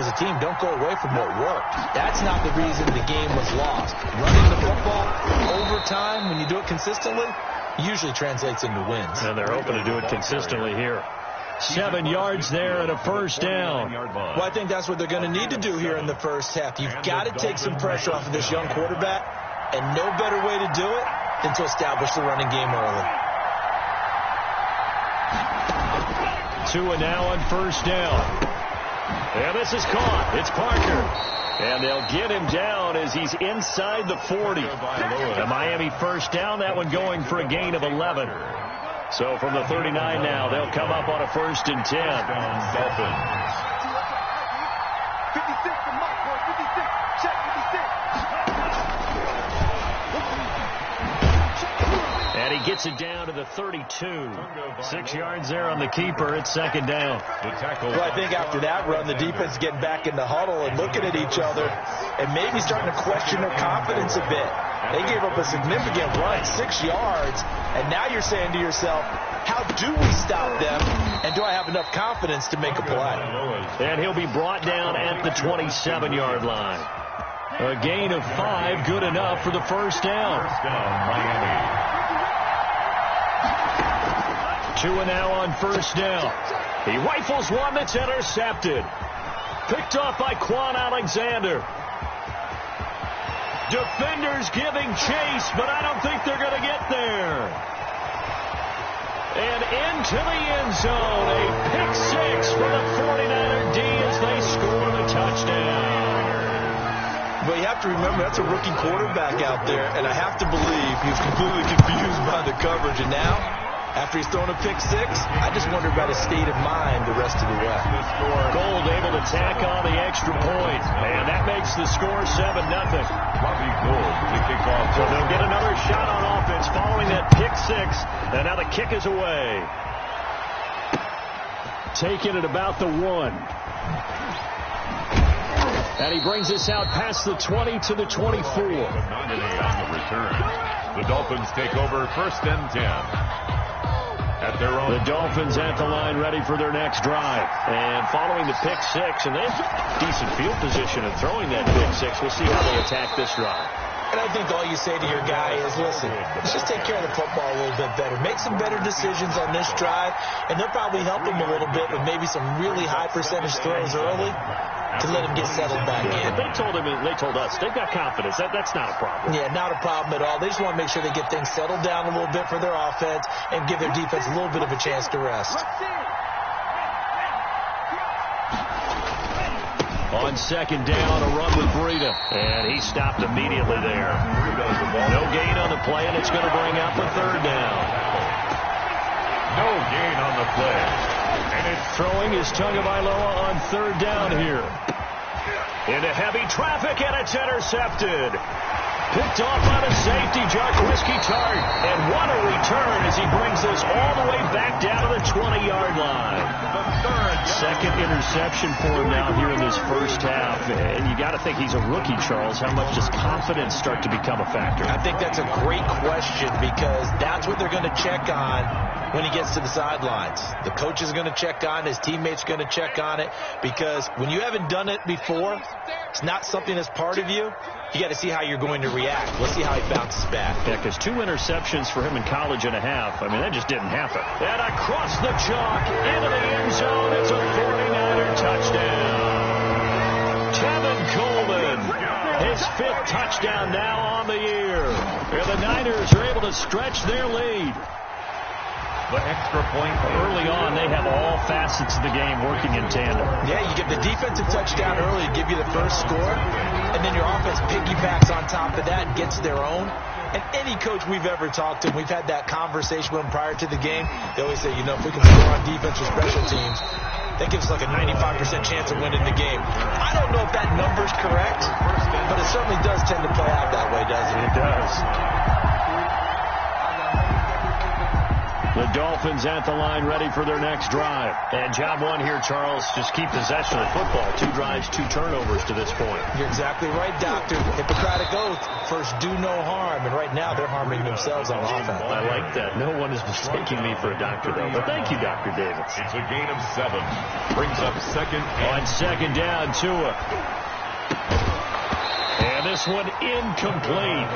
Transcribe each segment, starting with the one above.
as a team, don't go away from what worked. That's not the reason the game was lost. Running the football over time, when you do it consistently, usually translates into wins. And they're hoping to do it consistently here. 7 yards there and a first down. Well, I think that's what they're going to need to do here in the first half. You've got to take some pressure off of this young quarterback, and no better way to do it than to establish the running game early. Tua now on first down. And this is caught. It's Parker. And they'll get him down as he's inside the 40. The Miami first down, that one going for a gain of 11. So from the 39 now, they'll come up on a 1st and 10. Dolphins. 56 to Mike, 56. Check 56. And he gets it down to the 32. 6 yards there on the keeper. It's 2nd down. Well, I think after that run, the defense getting back in the huddle and looking at each other and maybe starting to question their confidence a bit. They gave up a significant run, 6 yards, and now you're saying to yourself, how do we stop them, and do I have enough confidence to make a play? And he'll be brought down at the 27-yard line. A gain of 5, good enough for the first down. Miami. Tua now on first down. He rifles one that's intercepted. Picked off by Quan Alexander. Defenders giving chase, but I don't think they're going to get there. And into the end zone, a pick 6 for the 49er D as they score the touchdown. But you have to remember, that's a rookie quarterback out there, and I have to believe he was completely confused by the coverage. And now, after he's thrown a pick 6, I just wonder about his state of mind the rest of the way. Gold able to tack on the extra point, and that makes the score 7-0. Robbie Gould to kick off. So they'll get another shot on offense following that pick 6, and now the kick is away. Taking it about the 1. And he brings us out past the 20 to the 24. On the return. The Dolphins take over 1st and 10. At their own. The Dolphins at the line ready for their next drive. And following the pick 6, and they have decent field position in throwing that pick 6. We'll see how they attack this drive. And I think all you say to your guy is, listen, let's just take care of the football a little bit better. Make some better decisions on this drive, and they'll probably help him a little bit with maybe some really high percentage throws early to let him get settled back in. They told us, they've got confidence. That's not a problem. Yeah, not a problem at all. They just want to make sure they get things settled down a little bit for their offense and give their defense a little bit of a chance to rest. On 2nd down, a run with Breida. And he stopped immediately there. No gain on the play, and it's going to bring up a 3rd down. No gain on the play. And it's throwing is Tagovailoa on 3rd down here. Into heavy traffic, and it's intercepted. Picked off by the safety, Jaquiski Tartt. And what a return as he brings this all the way back down to the 20-yard line. Second interception for him now here in this first half. And you got to think he's a rookie, Charles. How much does confidence start to become a factor? I think that's a great question because that's what they're going to check on when he gets to the sidelines. The coach is going to check on it. His teammates are going to check on it because when you haven't done it before, it's not something that's part of you. You got to see how you're going to react. Let's see how he bounces back. Yeah, because 2 interceptions for him in college and a half. I mean, that just didn't happen. And across the chalk, into the end zone, it's a 49er touchdown. Tevin Coleman, his 5th touchdown now on the year. And the Niners are able to stretch their lead. The extra point. Early on, they have all facets of the game working in tandem. Yeah, you get the defensive touchdown early to give you the first score, and then your offense piggybacks on top of that and gets their own. And any coach we've ever talked to, we've had that conversation with them prior to the game, they always say, you know, if we can score on defense or special teams, that gives us like a 95% chance of winning the game. I don't know if that number's correct, but it certainly does tend to play out that way, doesn't it? It does. The Dolphins at the line ready for their next drive. And job one here, Charles, just keep possession of the football. 2 drives, 2 turnovers to this point. You're exactly right, Doctor. Hippocratic oath. First, do no harm. And right now, they're harming themselves on offense. I like that. No one is mistaking me for a doctor, though. But thank you, Dr. Davis. It's a gain of 7. Brings up second. On second down, Tua. And this one incomplete.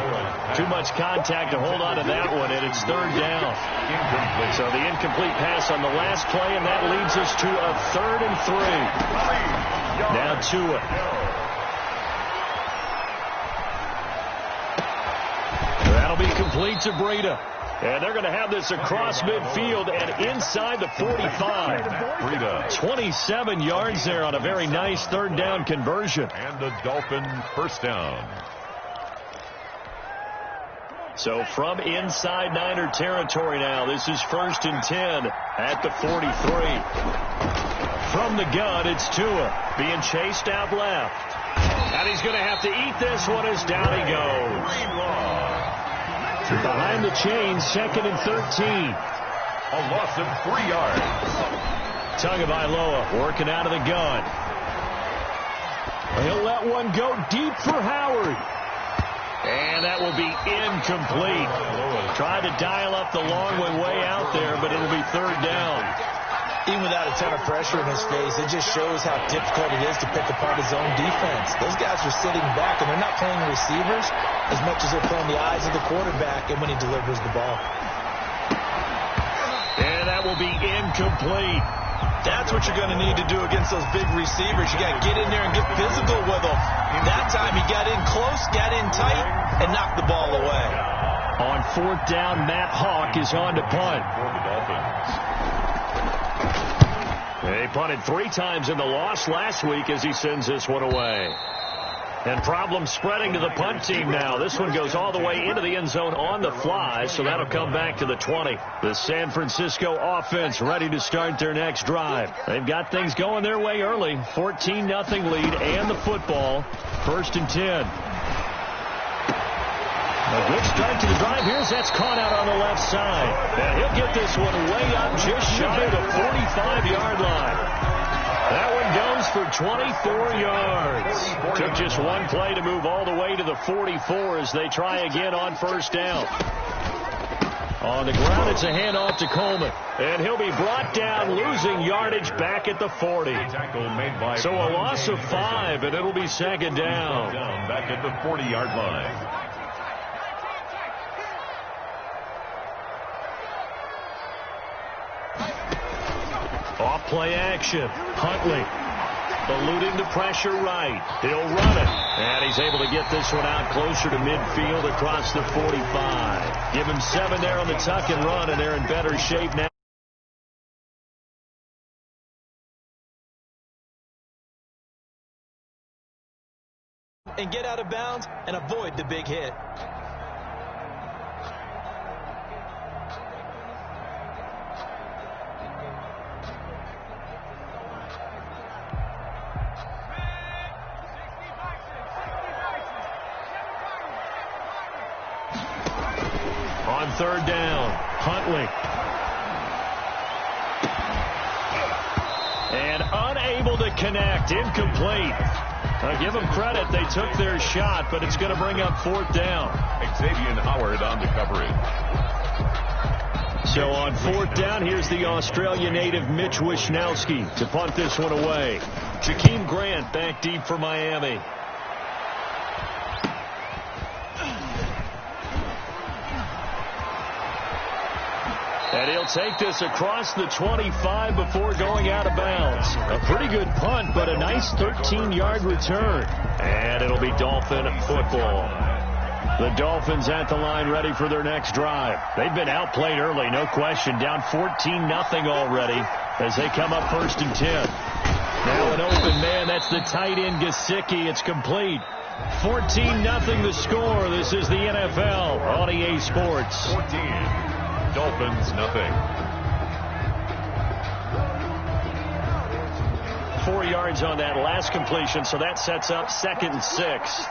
Too much contact to hold on to that one, and it's third down. Incomplete. So the incomplete pass on the last play, and that leads us to a 3rd and 3. Now Tua. That'll be complete to Breida. And they're going to have this across midfield and inside the 45. Breida. 27 yards there on a very nice 3rd down conversion. And the Dolphin first down. So from inside Niner territory now, this is 1st and 10 at the 43. From the gun, it's Tua being chased out left. And he's going to have to eat this one as down he goes. Behind the chains, 2nd and 13. A loss of 3 yards. Tagovailoa working out of the gun. He'll let one go deep for Howard. And that will be incomplete. Tried to dial up the long way out there, but it'll be 3rd down. Even without a ton of pressure in his face, it just shows how difficult it is to pick apart his own defense. Those guys are sitting back, and they're not playing receivers as much as they're playing the eyes of the quarterback and when he delivers the ball. And that will be incomplete. That's what you're going to need to do against those big receivers. You got to get in there and get physical with them. That time he got in close, got in tight, and knocked the ball away. On 4th down, Matt Hawk is on to punt. For the Dolphins. They punted 3 times in the loss last week as he sends this one away. And problems spreading to the punt team now. This one goes all the way into the end zone on the fly, so that'll come back to the 20. The San Francisco offense ready to start their next drive. They've got things going their way early. 14-0 lead and the football. 1st and 10. A good start to the drive. That's caught out on the left side. And he'll get this one way up just shy of the 45-yard line. That one goes for 24 yards. Took just one play to move all the way to the 44 as they try again on 1st down. On the ground, it's a handoff to Coleman. And he'll be brought down, losing yardage back at the 40. So a loss of 5, and it'll be 2nd down. Back at the 40-yard line. Off play action. Huntley eluding the pressure right. He'll run it. And he's able to get this one out closer to midfield across the 45. Give him 7 there on the tuck and run, and they're in better shape now. And get out of bounds and avoid the big hit. On 3rd down, Huntley. And unable to connect, incomplete. Give them credit, they took their shot, but it's going to bring up 4th down. Xavier Howard on the coverage. So on 4th down, here's the Australia native Mitch Wishnowsky to punt this one away. Jakeem Grant back deep for Miami. And he'll take this across the 25 before going out of bounds. A pretty good punt, but a nice 13-yard return. And it'll be Dolphin football. The Dolphins at the line ready for their next drive. They've been outplayed early, no question. Down 14-0 already as they come up 1st and 10. Now an open man. That's the tight end Gesicki. It's complete. 14-0 the score. This is the NFL on EA Sports. 14. Dolphins, nothing. 4 yards on that last completion, so that sets up 2nd and 6.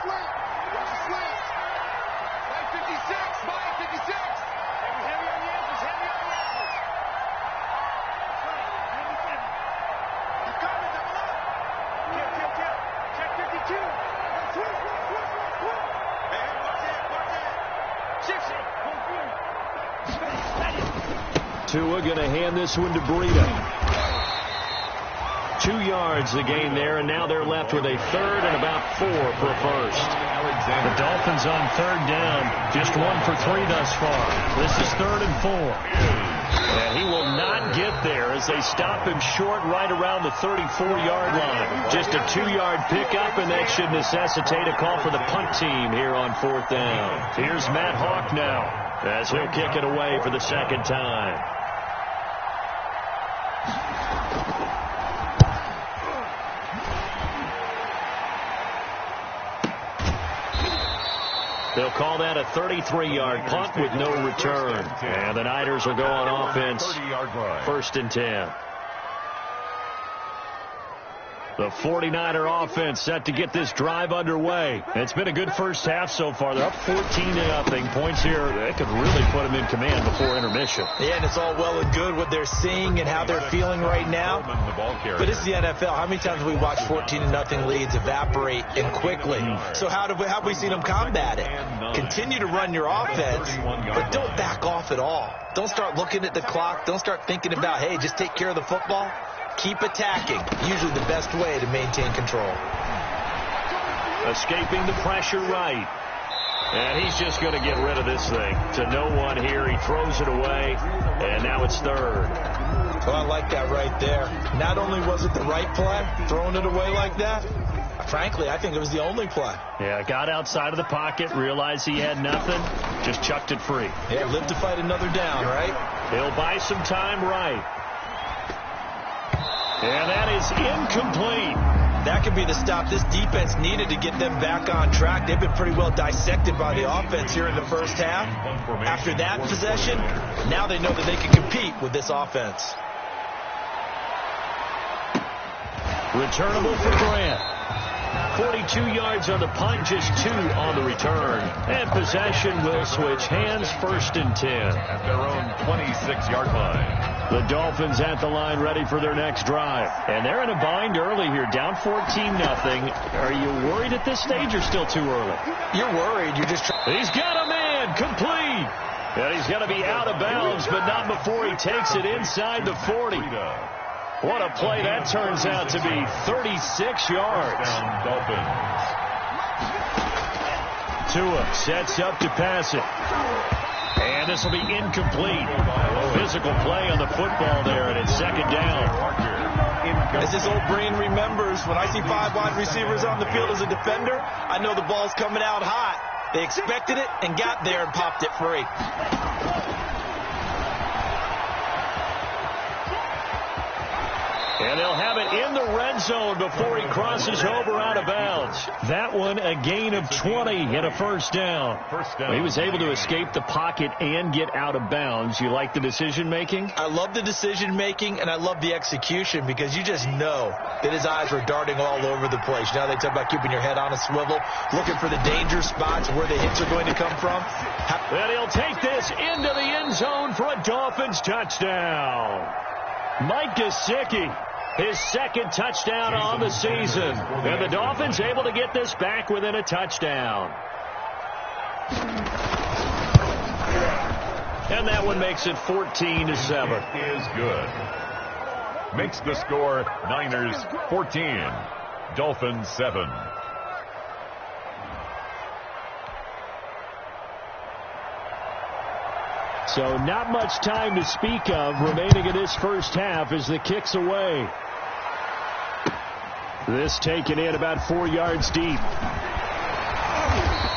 Tua going to hand this one to Breida. 2 yards the gain there, and now they're left with a third and about 4 for a first. The Dolphins on third down, just 1 for 3 thus far. This is 3rd and 4. And he will not get there as they stop him short right around the 34-yard line. Just a 2-yard pickup, and that should necessitate a call for the punt team here on 4th down. Here's Matt Hawk now as he'll kick it away for the second time. They'll call that a 33-yard punt with no return. And the Niners will go on offense. 1st and 10. The 49er offense set to get this drive underway. It's been a good first half so far. They're up 14-0. Points here, they could really put them in command before intermission. Yeah, and it's all well and good what they're seeing and how they're feeling right now. But it's the NFL. How many times have we watched 14-0 leads evaporate and quickly? So how have we seen them combat it? Continue to run your offense, but don't back off at all. Don't start looking at the clock. Don't start thinking about, hey, just take care of the football. Keep attacking. Usually the best way to maintain control. Escaping the pressure right. And he's just going to get rid of this thing. To no one here. He throws it away. And now it's 3rd. Well, I like that right there. Not only was it the right play, throwing it away like that, frankly, I think it was the only play. Yeah, got outside of the pocket, realized he had nothing, just chucked it free. Yeah, live to fight another down, right? He'll buy some time right. And that is incomplete. That could be the stop this defense needed to get them back on track. They've been pretty well dissected by the offense here in the first half. After that possession, now they know that they can compete with this offense. Returnable for Grant. 42 yards on the punt, just 2 on the return. And possession will switch hands, 1st and 10. At their own 26-yard line. The Dolphins at the line ready for their next drive. And they're in a bind early here, down 14-0. Are you worried at this stage or still too early? You're worried. You're just trying. He's got a man, complete. And he's going to be out of bounds, but not before he takes it inside the 40. What a play that turns out to be, 36 yards. Tua sets up to pass it. And this will be incomplete. Physical play on the football there, and it's 2nd down. As his old brain remembers, when I see 5 wide receivers on the field as a defender, I know the ball's coming out hot. They expected it and got there and popped it free. And they'll have it in the red zone before he crosses over out of bounds. That one a gain of 20 and a 1st down. He was able to escape the pocket and get out of bounds. You like the decision-making? I love the decision-making, and I love the execution because you just know that his eyes were darting all over the place. You know, they talk about keeping your head on a swivel, looking for the danger spots where the hits are going to come from. And he'll take this into the end zone for a Dolphins touchdown. Mike Gesicki. His 2nd touchdown on the season. And the Dolphins able to get this back within a touchdown. And that one makes it 14-7. Is good. Makes the score Niners 14, Dolphins 7. So not much time to speak of remaining in this first half as the kick's away. This taken in about 4 yards deep.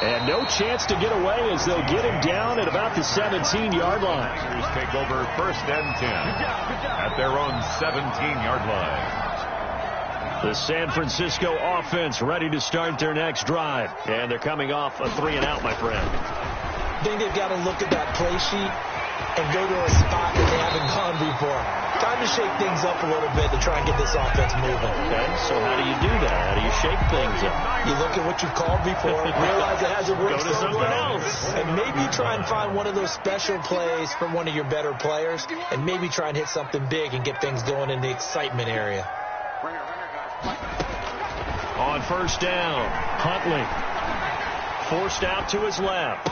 And no chance to get away as they'll get him down at about the 17-yard line. Niners take over 1st and 10 at their own 17-yard line. The San Francisco offense ready to start their next drive. And they're coming off a 3-and-out, my friend. I think they've got to look at that play sheet and go to a spot that they haven't gone before. Time to shake things up a little bit to try and get this offense moving. Okay, so how do you do that? How do you shake things up? You look at what you've called before, realize it hasn't worked Go to something else. and maybe try and find one of those special plays from one of your better players, and maybe try and hit something big and get things going in the excitement area. On on first down. Huntley forced out to his left.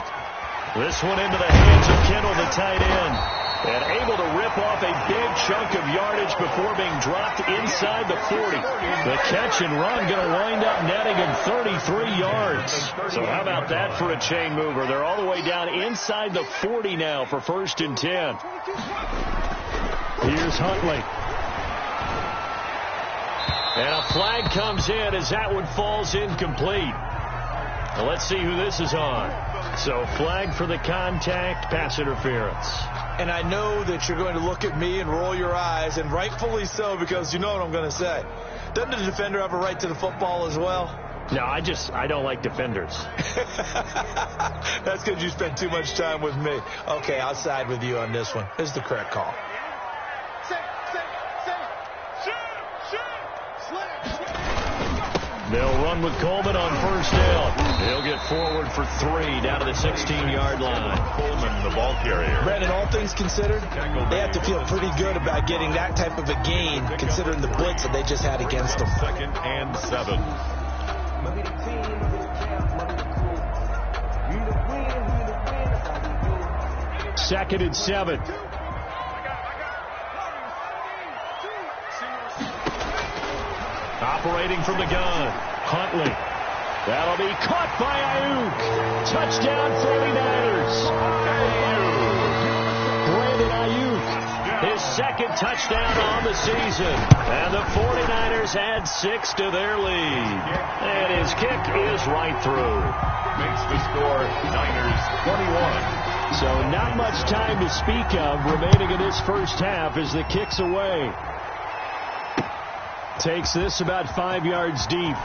This one into the hands of Kittle, the tight end. And able to rip off a big chunk of yardage before being dropped inside the 40. The catch and run going to wind up netting him 33 yards. So how about that for a chain mover? They're all the way down inside the 40 now for 1st and 10. Here's Huntley. And a flag comes in as that one falls incomplete. Now let's see who this is on. So flag for the contact, pass interference. And I know that you're going to look at me and roll your eyes, and rightfully so, because you know what I'm going to say. Doesn't the defender have a right to the football as well? No, I don't like defenders. That's because you spend too much time with me. Okay, I'll side with you on this one. This is the correct call. They'll run with Coleman on first down. They'll get forward for 3 down to the 16-yard line. Coleman, the ball carrier. Brandon, all things considered, they have to feel pretty good about getting that type of a gain, considering the blitz that they just had against them. 2nd and 7. Second and 7. Operating from the gun, Huntley. That'll be caught by Ayuk. Touchdown 49ers. Brandon Ayuk, his 2nd touchdown on the season. And the 49ers add 6 to their lead. And his kick is right through. Makes the score Niners 21. So not much time to speak of remaining in this first half as the kick's away. Takes this about 5 yards deep.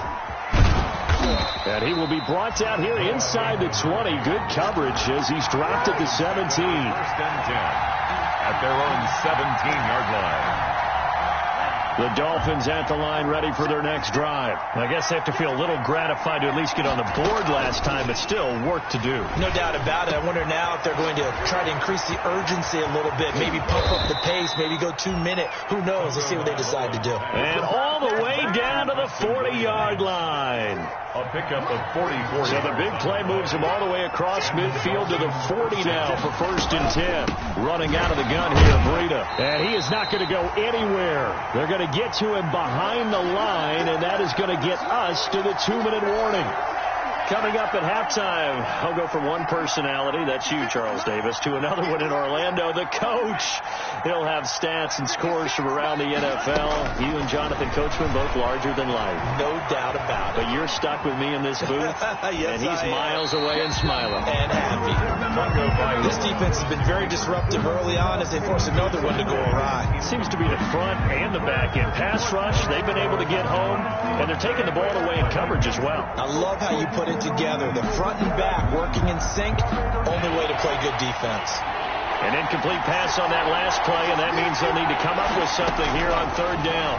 And he will be brought out here inside the 20. Good coverage as he's dropped at the 17. 1st and 10 at their own 17-yard line. The Dolphins at the line ready for their next drive. I guess they have to feel a little gratified to at least get on the board last time, but still work to do. No doubt about it. I wonder now if they're going to try to increase the urgency a little bit, maybe pump up the pace, maybe go 2-minute. Who knows? Let's see what they decide to do. And all the way down to the 40-yard line. A pickup of 40-40. So the big play moves him all the way across midfield to the 40 now for 1st and 10. Running out of the gun here, Breida. And he is not going to go anywhere. They're going to get to him behind the line, and that is going to get us to the 2-minute warning. Coming up at halftime, I'll go from one personality, that's you, Charles Davis, to another one in Orlando, the coach. He'll have stats and scores from around the NFL. You and Jonathan Coachman, both larger than life. No doubt about it. But you're stuck with me in this booth, yes, and he's miles away and smiling. And happy. This defense has been very disruptive early on as they force another one to go awry. It seems to be the front and the back end. Pass rush, they've been able to get home, and they're taking the ball away in coverage as well. I love how you put it together. The front and back working in sync, only way to play good defense. An incomplete pass on that last play, and that means they'll need to come up with something here on 3rd down.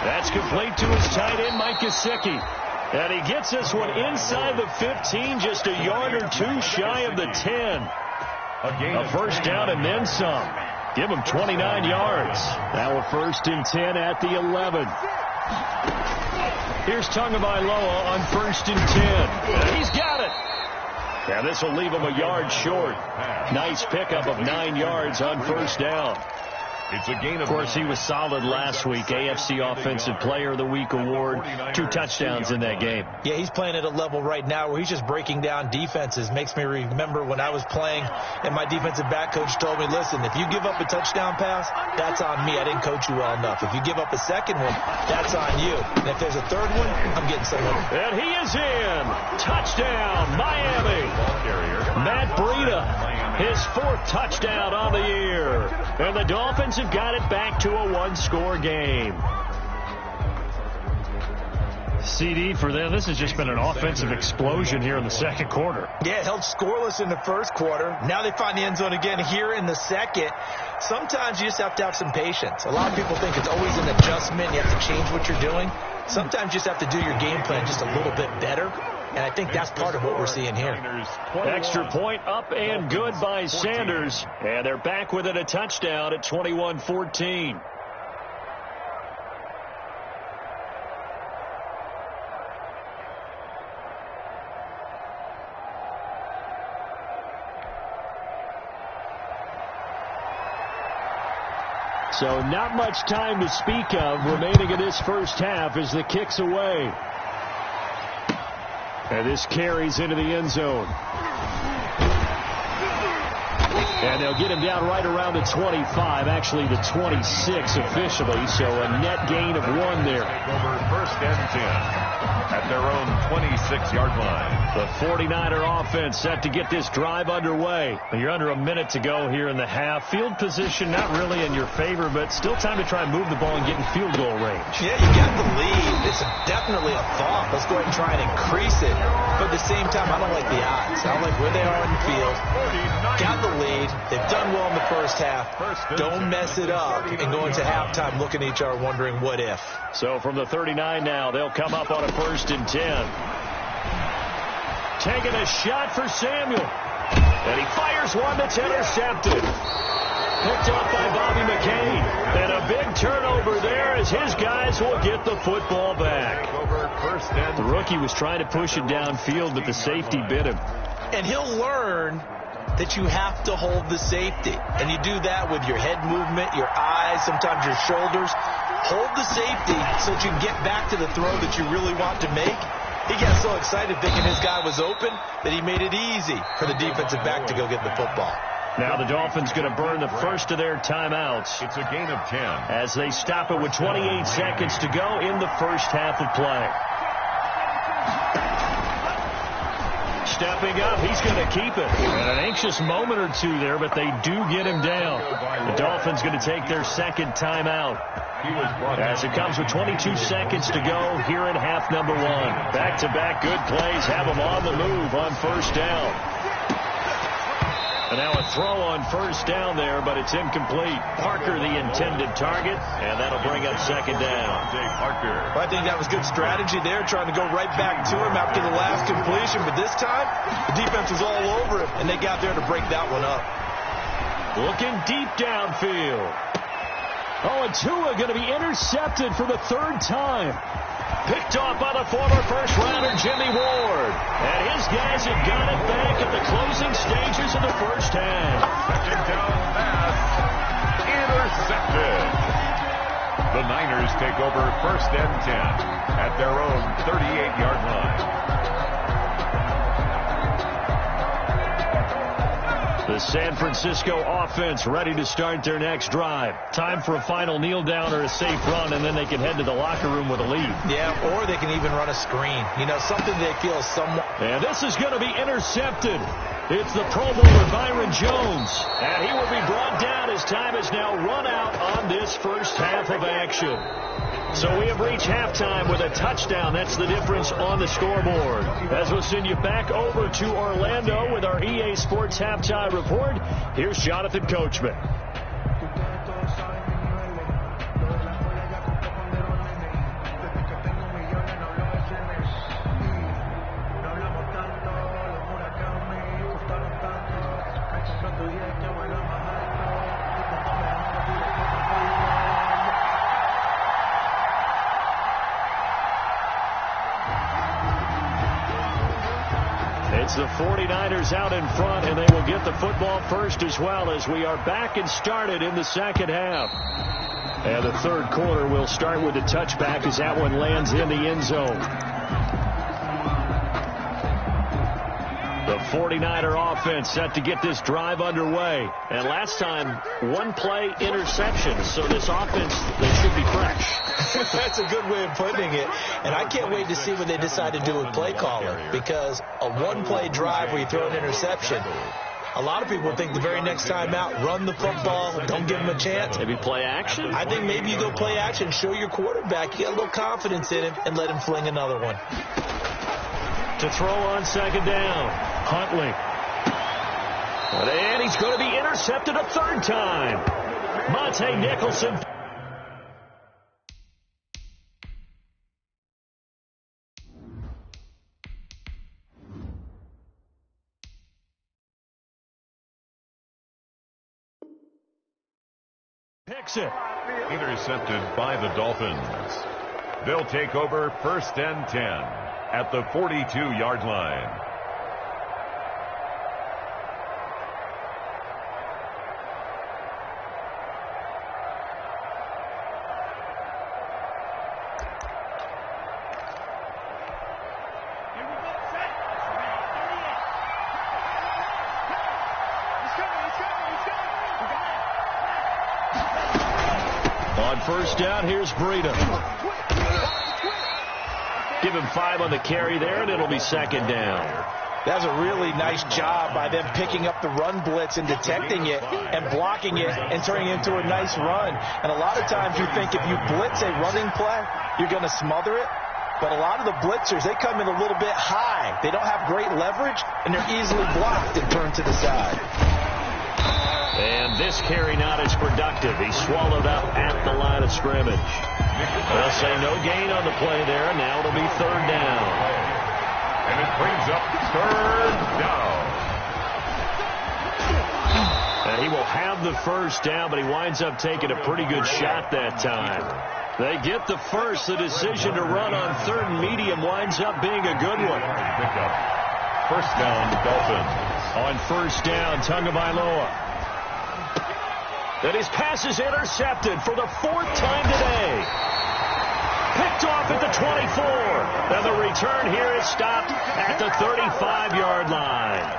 That's complete to his tight end, Mike Gesicki. And he gets this one inside the 15, just a yard or 2 shy of the 10. A first down and then some. Give him 29 yards. Now a 1st and 10 at the 11. Here's Tagovailoa on 1st and 10. He's got it. And this will leave him a yard short. Nice pickup of 9 yards on 1st down. It's a gain of course, he was solid last week. AFC Offensive Player of the Week award. 2 touchdowns in that game. Yeah, he's playing at a level right now where he's just breaking down defenses. Makes me remember when I was playing and my defensive back coach told me, listen, if you give up a touchdown pass, that's on me. I didn't coach you well enough. If you give up a second one, that's on you. And if there's a third one, I'm getting someone. And he is in. Touchdown, Miami. Matt Breida, his 4th touchdown on the year. And the Dolphins have got it back to a 1-score game. CD for them, this has just been an offensive explosion here in the 2nd quarter. Yeah, held scoreless in the 1st quarter. Now they find the end zone again here in the 2nd. Sometimes you just have to have some patience. A lot of people think it's always an adjustment. You have to change what you're doing. Sometimes you just have to do your game plan just a little bit better. And I think that's part of what we're seeing here. Extra point up and good by Sanders. And they're back within a touchdown at 21-14. So not much time to speak of remaining in this first half as the kick's away. And this carries into the end zone. And they'll get him down right around the 25, actually the 26 officially, so a net gain of 1 there. Over first and 10 at their own 26-yard line. The 49er offense set to get this drive underway. You're under a minute to go here in the half. Field position not really in your favor, but still time to try and move the ball and get in field goal range. Yeah, you got the lead. It's definitely a thought. Let's go ahead and try and increase it. But at the same time, I don't like the odds. I don't like where they are in the field. Got the lead. They've done well in the first half. Don't mess it up and go into halftime looking at each other wondering what if. So from the 39 now, they'll come up on a 1st and 10. Taking a shot for Samuel. And he fires one that's intercepted. Picked up by Bobby McCain. And a big turnover there as his guys will get the football back. The rookie was trying to push it downfield, but the safety bit him. And he'll learn that you have to hold the safety. And you do that with your head movement, your eyes, sometimes your shoulders. Hold the safety so that you can get back to the throw that you really want to make. He got so excited thinking his guy was open that he made it easy for the defensive back to go get the football. Now the Dolphins going to burn the first of their timeouts. It's a gain of 10. As they stop it with 28 seconds to go in the first half of play. Stepping up, he's going to keep it. And an anxious moment or two there, but they do get him down. The Dolphins going to take their second timeout. As it comes with 22 seconds to go here in half number 1. Back-to-back good plays have them on the move on first down. And now a throw on first down there, but it's incomplete. Parker the intended target, and that'll bring up second down. Parker. Well, I think that was good strategy there, trying to go right back to him after the last completion. But this time, the defense was all over him, and they got there to break that one up. Looking deep downfield. Oh, and Tua going to be intercepted for the 3rd time. Picked off by the former first-rounder Jimmy Ward. And his guys have got it back at the closing stages of the first half. Second down pass. Intercepted. The Niners take over first and 10 at their own 38-yard line. The San Francisco offense ready to start their next drive. Time for a final kneel down or a safe run, and then they can head to the locker room with a lead. Yeah, or they can even run a screen. You know, something they feel somewhat. And this is going to be intercepted. It's the Pro Bowler Byron Jones. And he will be brought down as time is now run out on this first half of action. So we have reached halftime with a touchdown. That's the difference on the scoreboard. As we'll send you back over to Orlando with our EA Sports Halftime Report, here's Jonathan Coachman. It's the 49ers out in front, and they will get the football first as well as we are back and started in the second half. And the third quarter will start with a touchback as that one lands in the end zone. The 49er offense set to get this drive underway. And last time, one play interception. So this offense, they should be fresh. That's a good way of putting it. And I can't wait to see what they decide to do with play calling. Because a one-play drive where you throw an interception, a lot of people think the very next time out, run the football, don't give them a chance. Maybe play action? I think maybe you go play action, show your quarterback you got a little confidence in him, and let him fling another one. To throw on second down, Huntley. And he's going to be intercepted a third time. Monte Nicholson. Picks it. Intercepted by the Dolphins. They'll take over first and 10 at the 42-yard line. On first down, here's Breida. Give him 5 on the carry there, and it'll be second down. That's a really nice job by them picking up the run blitz and detecting it and blocking it and turning it into a nice run. And a lot of times you think if you blitz a running play, you're going to smother it. But a lot of the blitzers, they come in a little bit high. They don't have great leverage, and they're easily blocked and turned to the side. And this carry not as productive. He's swallowed up at the line of scrimmage. They'll say no gain on the play there, and now it'll be third down. And it brings up third down. And he will have the first down, but he winds up taking a pretty good shot that time. They get the first. The decision to run on third and medium winds up being a good one. First down, Dolphins. On first down, Tagovailoa. And his pass is intercepted for the 4th time today. Picked off at the 24. And the return here is stopped at the 35-yard line.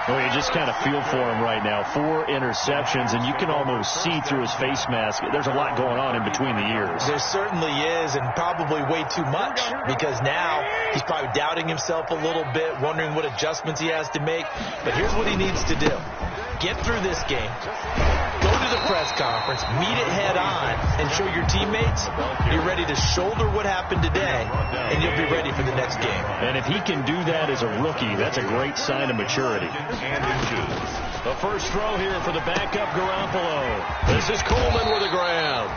Well, you just kind of feel for him right now. 4 interceptions, and you can almost see through his face mask. There's a lot going on in between the ears. There certainly is, and probably way too much, because now he's probably doubting himself a little bit, wondering what adjustments he has to make. But here's what he needs to do. Get through this game. Go to the press conference, meet it head on, and show your teammates you're ready to shoulder what happened today, and you'll be ready for the next game. And if he can do that as a rookie, that's a great sign of maturity. The first throw here for the backup Garoppolo. This is Coleman with a grab.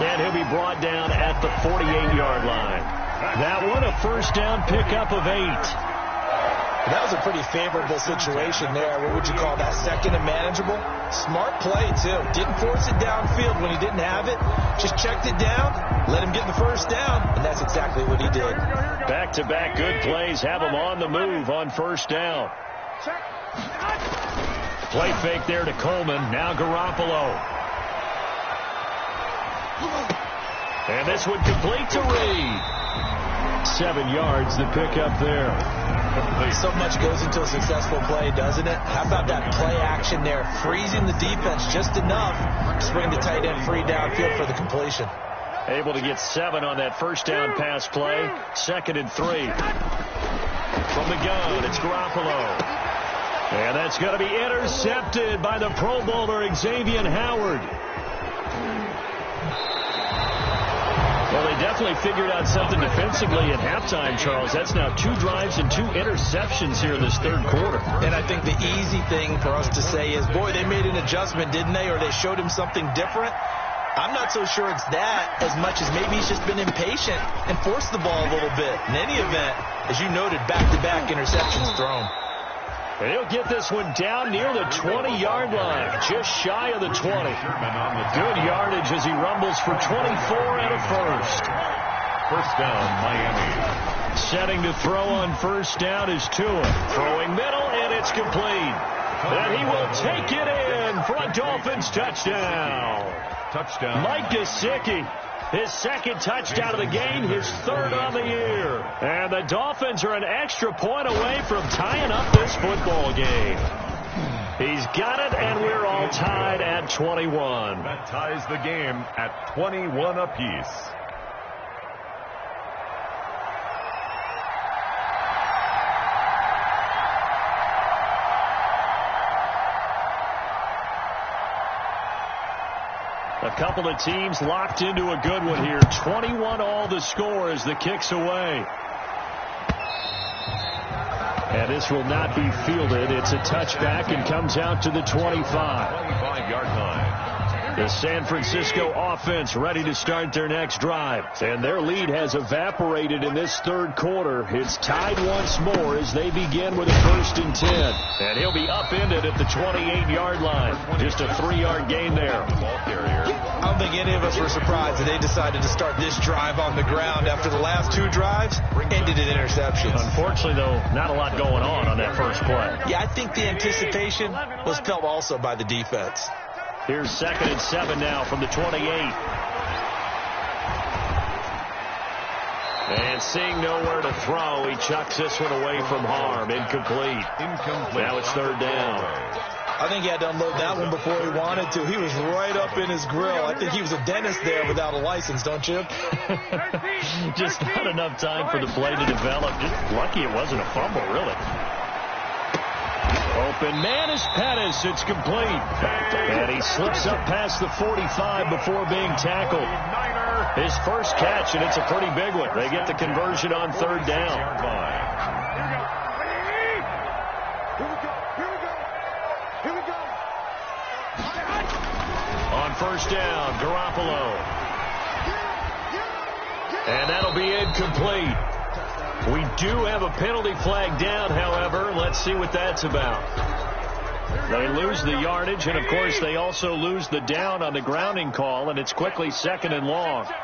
And he'll be brought down at the 48-yard line. That one, a first down pickup of 8. That was a pretty favorable situation there. What would you call that? Second and manageable? Smart play, too. Didn't force it downfield when he didn't have it. Just checked it down, let him get the first down, and that's exactly what he did. Back-to-back good plays have him on the move on first down. Play fake there to Coleman. Now Garoppolo. And this would complete to Reed. 7 yards to pick up there. So much goes into a successful play, doesn't it? How about that play action there? Freezing the defense just enough to bring the tight end free downfield for the completion. Able to get 7 on that first down pass play. 2nd and 3. From the gun, it's Garoppolo. And that's going to be intercepted by the Pro Bowler Xavier Howard. Well, they definitely figured out something defensively at halftime, Charles. That's now 2 drives and 2 interceptions here in this third quarter. And I think the easy thing for us to say is, boy, they made an adjustment, didn't they? Or they showed him something different. I'm not so sure it's that as much as maybe he's just been impatient and forced the ball a little bit. In any event, as you noted, back-to-back interceptions thrown. And he'll get this one down near the 20-yard line, just shy of the 20. Good yardage as he rumbles for 24 and a first. First down, Miami. Setting to throw on first down is Tua. Throwing middle, and it's complete. And he will take it in for a Dolphins touchdown. Touchdown. Mike Gesicki. His 2nd touchdown of the game, his 3rd on the year. And the Dolphins are an extra point away from tying up this football game. He's got it, and we're all tied at 21. That ties the game at 21 apiece. A couple of teams locked into a good one here. 21 all the score as the kick's away. And this will not be fielded. It's a touchback and comes out to the 25. 25-yard line. The San Francisco offense ready to start their next drive. And their lead has evaporated in this third quarter. It's tied once more as they begin with a 1st and 10. And he'll be upended at the 28-yard line. Just a 3-yard gain there. I don't think any of us were surprised that they decided to start this drive on the ground after the last 2 drives ended in interceptions. Unfortunately, though, not a lot going on that first play. Yeah, I think the anticipation was felt also by the defense. Here's 2nd and 7 now from the 28. And seeing nowhere to throw, he chucks this one away from harm. Incomplete. Now it's 3rd down. I think he had to unload that one before he wanted to. He was right up in his grill. I think he was a dentist there without a license, don't you? Just not enough time for the play to develop. Just lucky it wasn't a fumble, really. Open man is Pettis. It's complete. And he slips up past the 45 before being tackled. His first catch, and it's a pretty big one. They get the conversion on third down. On first down, Garoppolo. And that'll be incomplete. We do have a penalty flag down, however. Let's see what that's about. They lose the yardage, and, of course, they also lose the down on the grounding call, and it's quickly second and long. 12.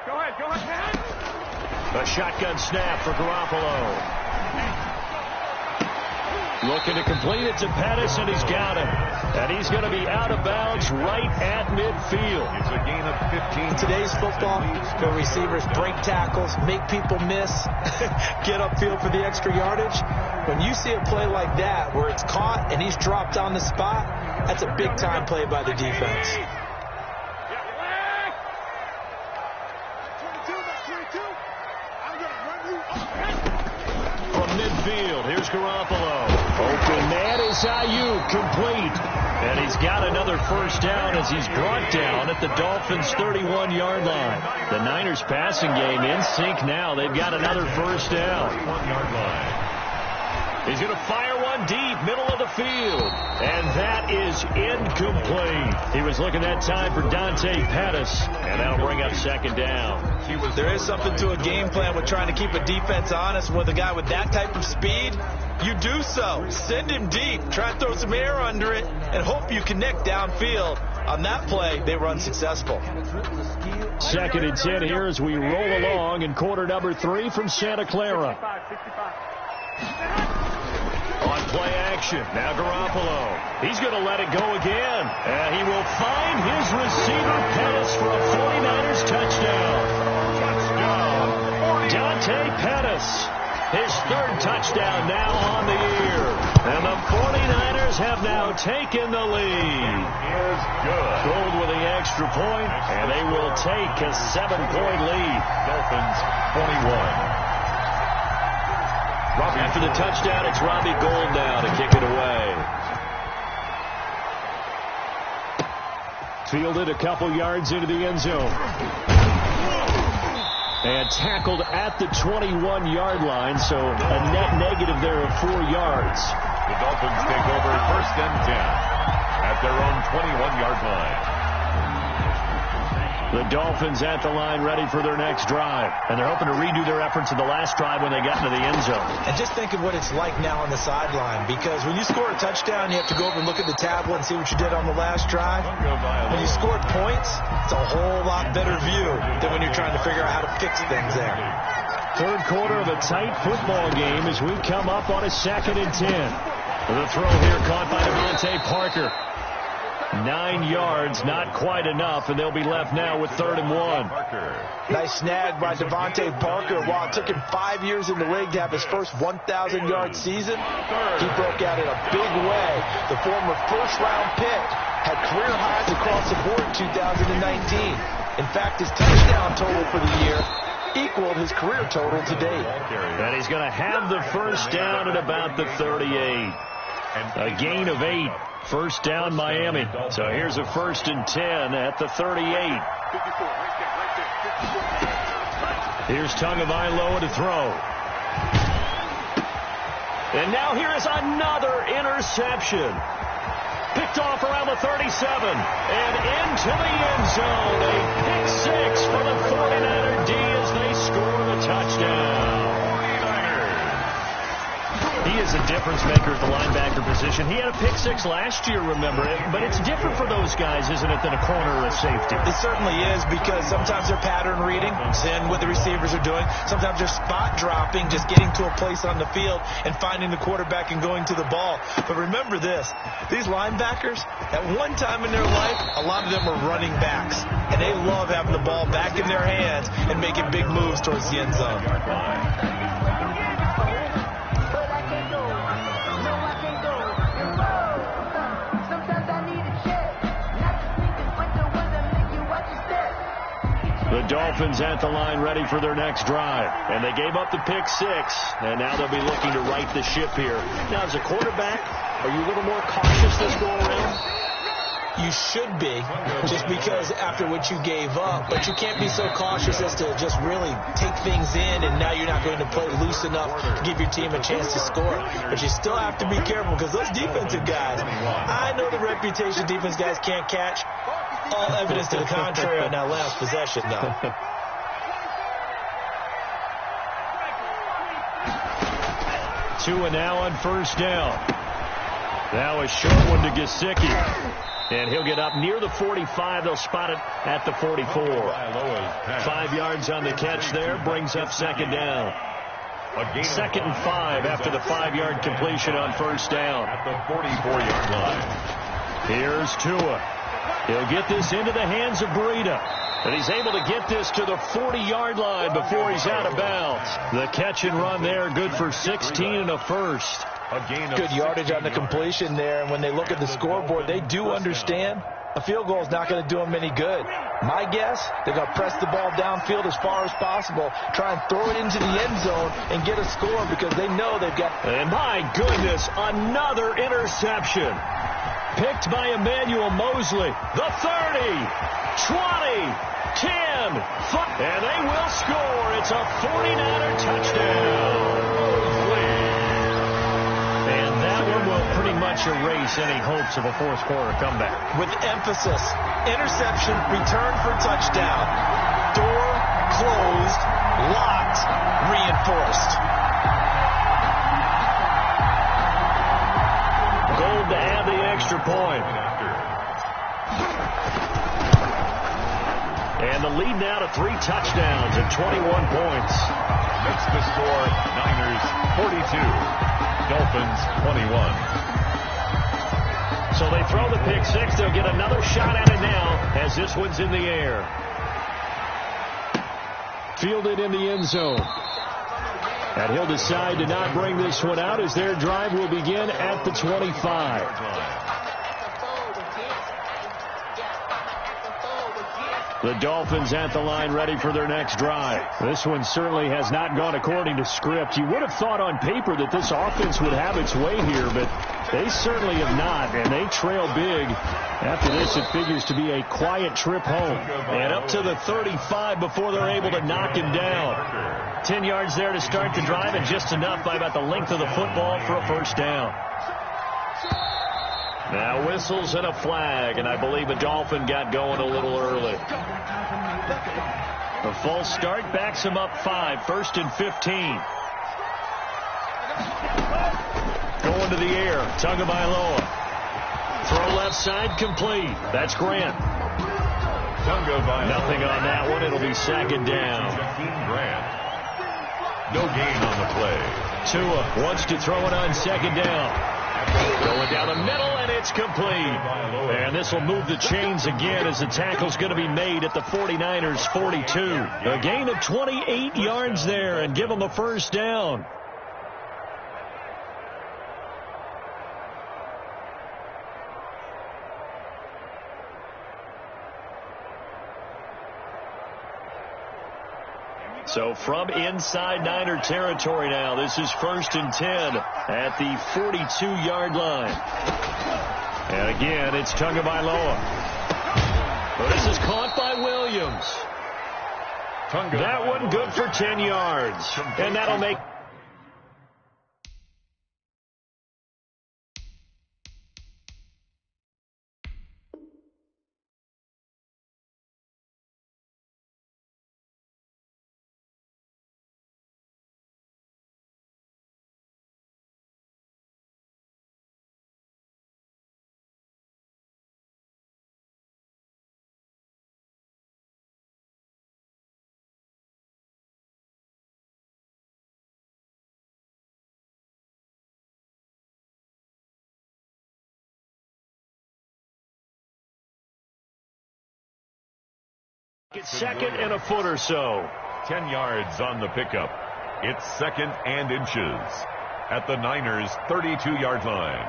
Go ahead. A shotgun snap for Garoppolo. Looking to complete it to Pettis, and he's got him. And he's going to be out of bounds right at midfield. It's a gain of 15. In today's football, where receivers break tackles, make people miss, get upfield for the extra yardage, when you see a play like that where it's caught and he's dropped on the spot, that's a big-time play by the defense. From midfield, here's Garoppolo. Open man is Ayuk, complete. And he's got another first down as he's brought down at the Dolphins' 31-yard line. The Niners passing game in sync now. They've got another first down. 1-yard line. He's going to fire one deep, middle of the field. And that is incomplete. He was looking that time for Dante Pettis. And that'll bring up second down. There is something to a game plan with trying to keep a defense honest. With a guy with that type of speed, you do so. Send him deep. Try to throw some air under it and hope you connect downfield. On that play, they were unsuccessful. Second and 10 here as we roll along in quarter number 3 from Santa Clara. On play action, now Garoppolo. He's going to let it go again. And he will find his receiver, Pettis, for a 49ers touchdown. Dante Pettis, his third touchdown now on the year. And the 49ers have now taken the lead. Is good. Gold with the extra point, and they will take a 7-point lead. Dolphins 21. After the touchdown, it's Robbie Gould now to kick it away. Fielded a couple yards into the end zone. And tackled at the 21-yard line, so a net negative there of 4 yards. The Dolphins take over first and 10 at their own 21-yard line. The Dolphins at the line ready for their next drive. And they're hoping to redo their efforts in the last drive when they got into the end zone. And just think of what it's like now on the sideline, because when you score a touchdown, you have to go over and look at the tablet and see what you did on the last drive. When you scored points, it's a whole lot better view than when you're trying to figure out how to fix things there. Third quarter of a tight football game as we come up on a 2nd and 10. The throw here caught by Devontae Parker. 9 yards, not quite enough, and they'll be left now with 3rd and 1. Nice snag by Devontae Parker. While it took him 5 years in the league to have his first 1,000-yard season, he broke out in a big way. The former first-round pick had career highs across the board in 2019. In fact, his touchdown total for the year equaled his career total to date. And he's going to have the first down at about the 38. A gain of 8. First down, Miami. So here's a 1st and 10 at the 38. Here's Tagovailoa to throw. And now here is another interception. Picked off around the 37. And into the end zone. A pick 6 for the 49er D as they score the touchdown. He is a difference maker at the linebacker position. He had a pick 6 last year, remember it. But it's different for those guys, isn't it, than a corner or a safety? It certainly is, because sometimes they're pattern reading, seeing what the receivers are doing. Sometimes they're spot dropping, just getting to a place on the field and finding the quarterback and going to the ball. But remember this, these linebackers, at one time in their life, a lot of them are running backs. And they love having the ball back in their hands and making big moves towards the end zone. The Dolphins at the line ready for their next drive. And they gave up the pick 6, and now they'll be looking to right the ship here. Now, as a quarterback, are you a little more cautious this go around? You should be, just because after what you gave up. But you can't be so cautious as to just really take things in, and now you're not going to play loose enough to give your team a chance to score. But you still have to be careful, because those defensive guys, I know the reputation defense guys can't catch. All evidence to the contrary on that last possession, though. Tua now on first down. Now a short one to Gesicki. And he'll get up near the 45. They'll spot it at the 44. 5 yards on the catch there. Brings up second down. 2nd and 5 after the 5-yard completion on first down. At the 44-yard line. Here's Tua. He'll get this into the hands of Breida. And he's able to get this to the 40-yard line before he's out of bounds. The catch and run there, good for 16 and a first. Good yardage on the completion there, and when they look at the scoreboard, they do understand a field goal is not going to do them any good. My guess, they're going to press the ball downfield as far as possible, try and throw it into the end zone and get a score, because they know they've got... And my goodness, another interception. Picked by Emmanuel Mosley. The 30, 20, 10, 5, and they will score. It's a 49er touchdown. And that one will pretty much erase any hopes of a fourth quarter comeback. With emphasis, interception, return for touchdown. Door closed, locked, reinforced. Gold to add the extra point. And the lead now to 3 touchdowns and 21 points. Makes the score Niners 42, Dolphins 21. So they throw the pick 6. They'll get another shot at it now as this one's in the air. Fielded in the end zone. And he'll decide to not bring this one out as their drive will begin at the 25. The Dolphins at the line ready for their next drive. This one certainly has not gone according to script. You would have thought on paper that this offense would have its way here, but they certainly have not, and they trail big. After this, it figures to be a quiet trip home. And up to the 35 before they're able to knock him down. 10 yards there to start the drive, and just enough by about the length of the football for a first down. Now whistles and a flag, and I believe the Dolphin got going a little early. The false start backs him up 5, 1st and 15. Going to the air, Tagovailoa. Throw left side, complete. That's Grant. Nothing on that one. It'll be second down. Grant. No gain on the play. Tua wants to throw it on second down. Going down the middle, and it's complete. And this will move the chains again as the tackle's going to be made at the 49ers 42. A gain of 28 yards there and give them a first down. So from inside Niner territory now, this is 1st and 10 at the 42-yard line. And again, it's Tagovailoa. But this is caught by Williams. That one good for 10 yards. And that'll make... Second and a foot or so. 10 yards on the pickup. It's 2nd and inches at the Niners' 32-yard line.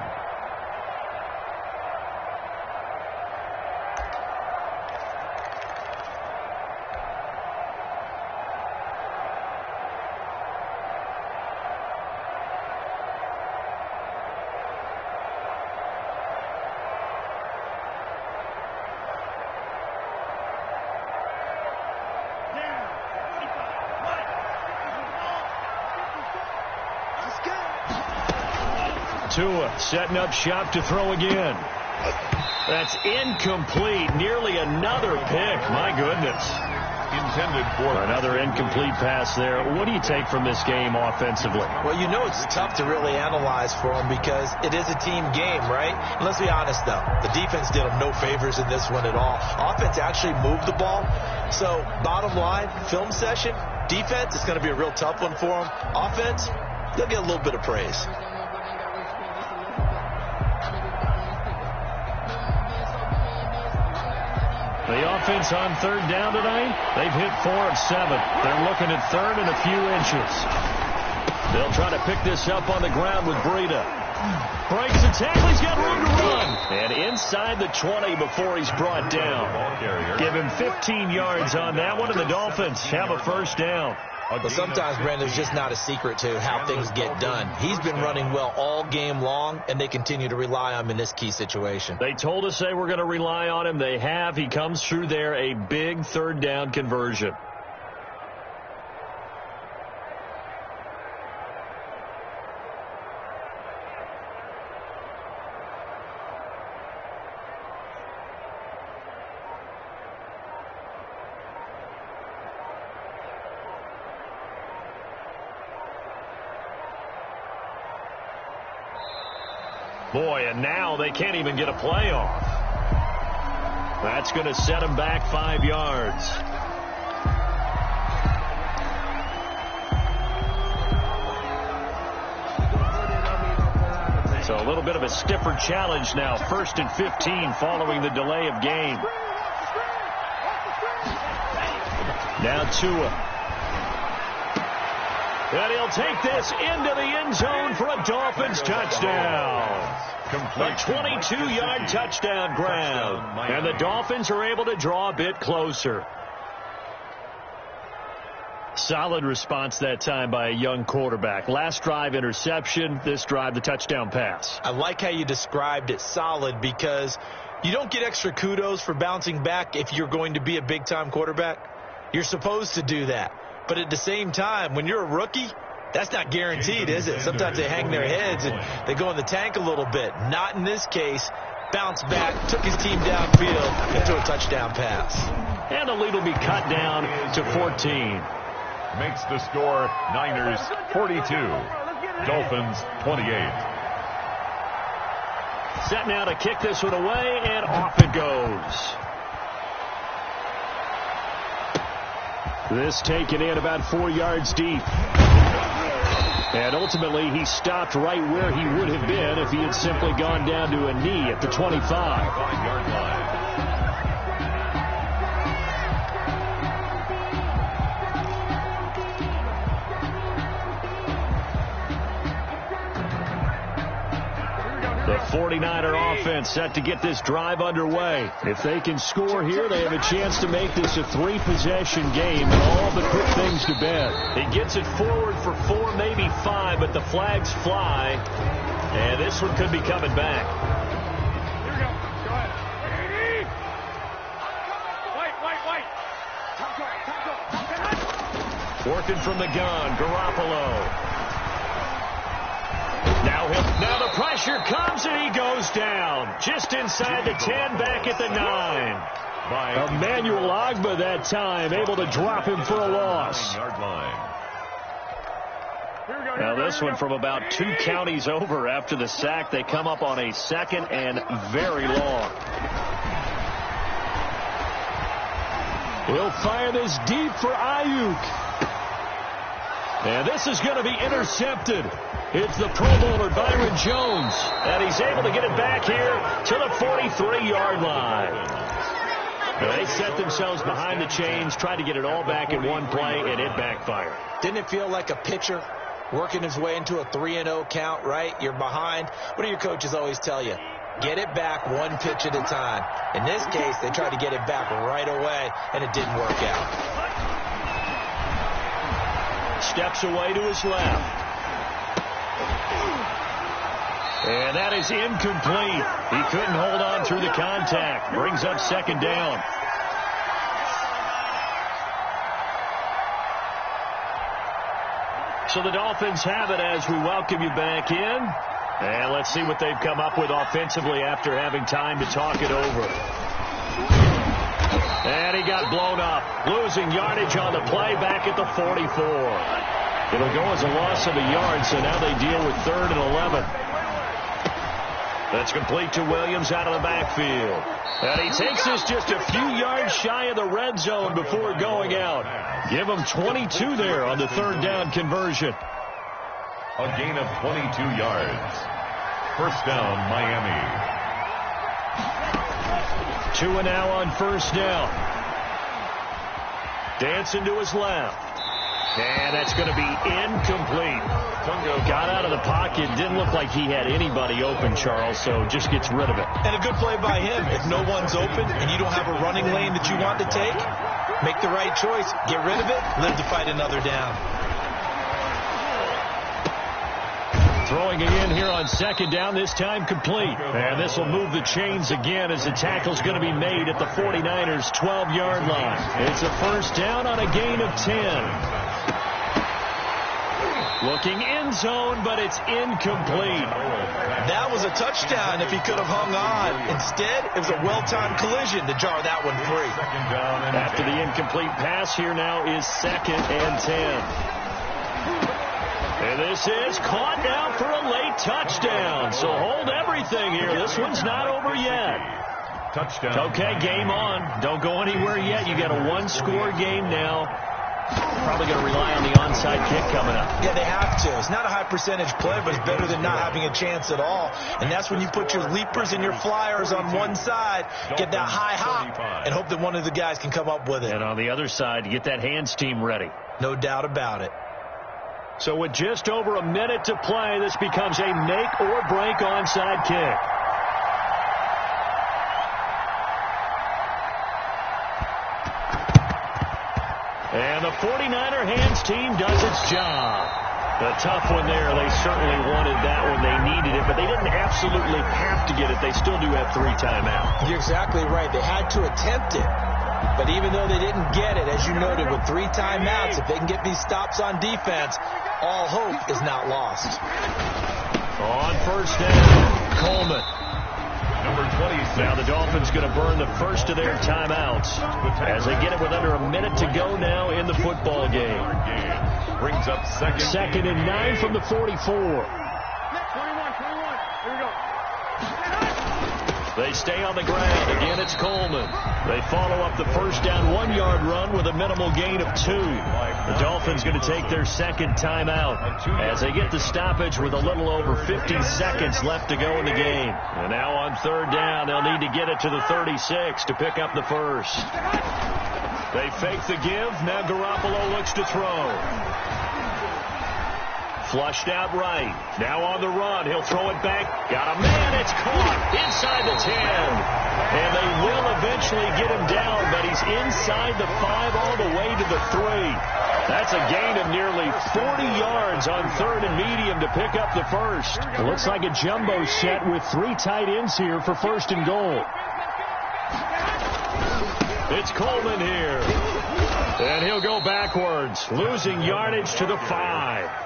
Tua setting up shop to throw again. That's incomplete. Nearly another pick. My goodness. Intended for another incomplete pass there. What do you take from this game offensively? Well, you know it's tough to really analyze for them because it is a team game, right? And let's be honest, though. The defense did them no favors in this one at all. Offense actually moved the ball. So, bottom line, film session, defense, it's going to be a real tough one for them. Offense, they'll get a little bit of praise. The offense on third down tonight, they've hit 4 of 7. They're looking at third and a few inches. They'll try to pick this up on the ground with Breida. Breaks the tackle. He's got room to run. And inside the 20 before he's brought down. Give him 15 yards on that one, and the Dolphins have a first down. But sometimes, Brandon, there's just not a secret to how things get done. He's been running well all game long, and they continue to rely on him in this key situation. They told us they were going to rely on him. They have. He comes through there, a big third down conversion. Boy, and now they can't even get a play off. That's going to set them back 5 yards. So a little bit of a stiffer challenge now. 1st and 15 following the delay of game. Now Tua. And he'll take this into the end zone for a Dolphins touchdown. A 22-yard touchdown grab. And the Dolphins are able to draw a bit closer. Solid response that time by a young quarterback. Last drive interception. This drive the touchdown pass. I like how you described it, solid, because you don't get extra kudos for bouncing back if you're going to be a big-time quarterback. You're supposed to do that. But at the same time, when you're a rookie, that's not guaranteed, is it? Sometimes they hang their heads and they go in the tank a little bit. Not in this case. Bounced back, took his team downfield into a touchdown pass. And the lead will be cut down to 14. Makes the score Niners 42, Dolphins 28. Set now to kick this one away, and off it goes. This taken in about 4 yards deep. And ultimately, he stopped right where he would have been if he had simply gone down to a knee at the 25. 5-yard line. The 49er offense set to get this drive underway. If they can score here, they have a chance to make this a 3-possession game and all but put things to bed. He gets it forward for 4, maybe 5, but the flags fly. And this one could be coming back. Here we go. Go ahead. Wait. Working from the gun, Garoppolo. Now the pressure comes and he goes down. Just inside the 10, back at the 9. Emmanuel Ogbah that time, able to drop him for a loss. Now this one from about 2 counties over after the sack. They come up on a 2nd and very long. He'll fire this deep for Ayuk. And this is going to be intercepted. It's the Pro Bowler Byron Jones. And he's able to get it back here to the 43-yard line. They set themselves behind the chains, tried to get it all back in one play, and it backfired. Didn't it feel like a pitcher working his way into a 3-0 count, right? You're behind. What do your coaches always tell you? Get it back one pitch at a time. In this case, they tried to get it back right away, and it didn't work out. Steps away to his left. And that is incomplete. He couldn't hold on through the contact. Brings up 2nd down. So the Dolphins have it as we welcome you back in. And let's see what they've come up with offensively after having time to talk it over. And he got blown up, losing yardage on the play back at the 44. It'll go as a loss of a yard, so now they deal with 3rd and 11. That's complete to Williams out of the backfield. And he takes this just a few yards shy of the red zone before going out. Give him 22 there on the 3rd down conversion. A gain of 22 yards. First down, Miami. 2 and now on first down. Dancing to his left. And that's going to be incomplete. Tungo got out of the pocket. Didn't look like he had anybody open, Charles, so just gets rid of it. And a good play by him. If no one's open and you don't have a running lane that you want to take, make the right choice. Get rid of it. Live to fight another down. Throwing again here on 2nd down, this time complete. And this will move the chains again as the tackle's going to be made at the 49ers' 12-yard line. It's a first down on a gain of 10. Looking end zone, but it's incomplete. That was a touchdown if he could have hung on. Instead, it was a well-timed collision to jar that one free. After the incomplete pass, here now is 2nd and 10. And this is caught now for a late touchdown. So hold everything here. This one's not over yet. Touchdown. Okay, game on. Don't go anywhere yet. You got a 1-score game now. Probably going to rely on the onside kick coming up. Yeah, they have to. It's not a high percentage play, but it's better than not having a chance at all. And that's when you put your leapers and your flyers on one side, get that high hop, and hope that one of the guys can come up with it. And on the other side, you get that hands team ready. No doubt about it. So with just over a minute to play, this becomes a make-or-break onside kick. And the 49er hands team does its job. A tough one there. They certainly wanted that one. They needed it, but they didn't absolutely have to get it. They still do have 3 timeouts. You're exactly right. They had to attempt it. But even though they didn't get it, as you noted, with 3 timeouts, if they can get these stops on defense, all hope is not lost. On first down, Coleman. Number 26. Now the Dolphins going to burn the first of their timeouts as they get it with under a minute to go now in the football game. Brings up second and 9 from the 44. 21. Here we go. They stay on the ground. Again, it's Coleman. They follow up the first down 1-yard run with a minimal gain of 2. The Dolphins going to take their 2nd timeout as they get the stoppage with a little over 50 seconds left to go in the game. And now on 3rd down, they'll need to get it to the 36 to pick up the first. They fake the give. Now Garoppolo looks to throw. Flushed out right. Now on the run. He'll throw it back. Got a man. It's caught inside the 10. And they will eventually get him down, but he's inside the 5 all the way to the 3. That's a gain of nearly 40 yards on 3rd and medium to pick up the first. It looks like a jumbo set with 3 tight ends here for 1st and goal. It's Coleman here. And he'll go backwards, losing yardage to the 5.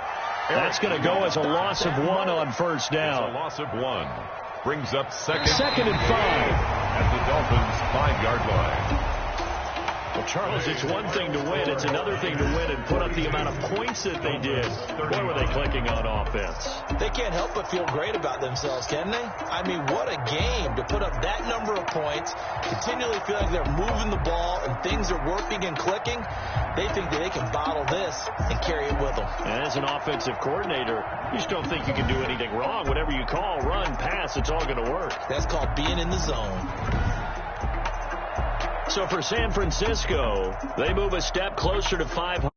That's going to go as a loss of 1 on 1st down. A loss of 1. Brings up second and 5. At the Dolphins' 5-yard line. Well, Charles, it's one thing to win. It's another thing to win and put up the amount of points that they did. Boy, were they clicking on offense. They can't help but feel great about themselves, can they? I mean, what a game to put up that number of points, continually feel like they're moving the ball and things are working and clicking. They think that they can bottle this and carry it with them. And as an offensive coordinator, you just don't think you can do anything wrong. Whatever you call, run, pass, it's all going to work. That's called being in the zone. So for San Francisco, they move a step closer to 500.